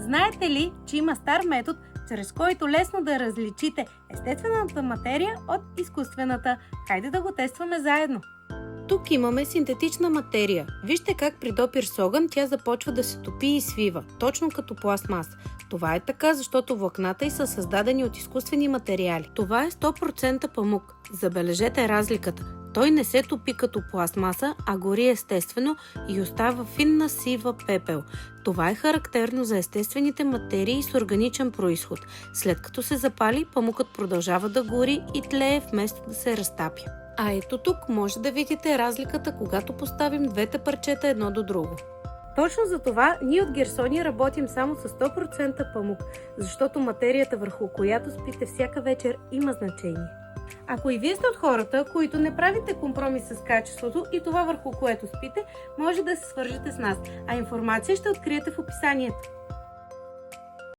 Знаете ли, че има стар метод, чрез който лесно да различите естествената материя от изкуствената? Хайде да го тестваме заедно! Тук имаме синтетична материя. Вижте как при допир с огън тя започва да се топи и свива, точно като пластмаса. Това е така, защото влакната й са създадени от изкуствени материали. Това е 100% памук. Забележете разликата. Той не се топи като пластмаса, а гори естествено и остава финна сива пепел. Това е характерно за естествените материи с органичен происход. След като се запали, памукът продължава да гори и тлее вместо да се разтапя. А ето тук може да видите разликата, когато поставим двете парчета едно до друго. Точно за това ние от Герсония работим само с 100% памук, защото материята, върху която спите всяка вечер, има значение. Ако и вие сте от хората, които не правите компромис с качеството и това, върху което спите, може да се свържете с нас, а информация ще откриете в описанието.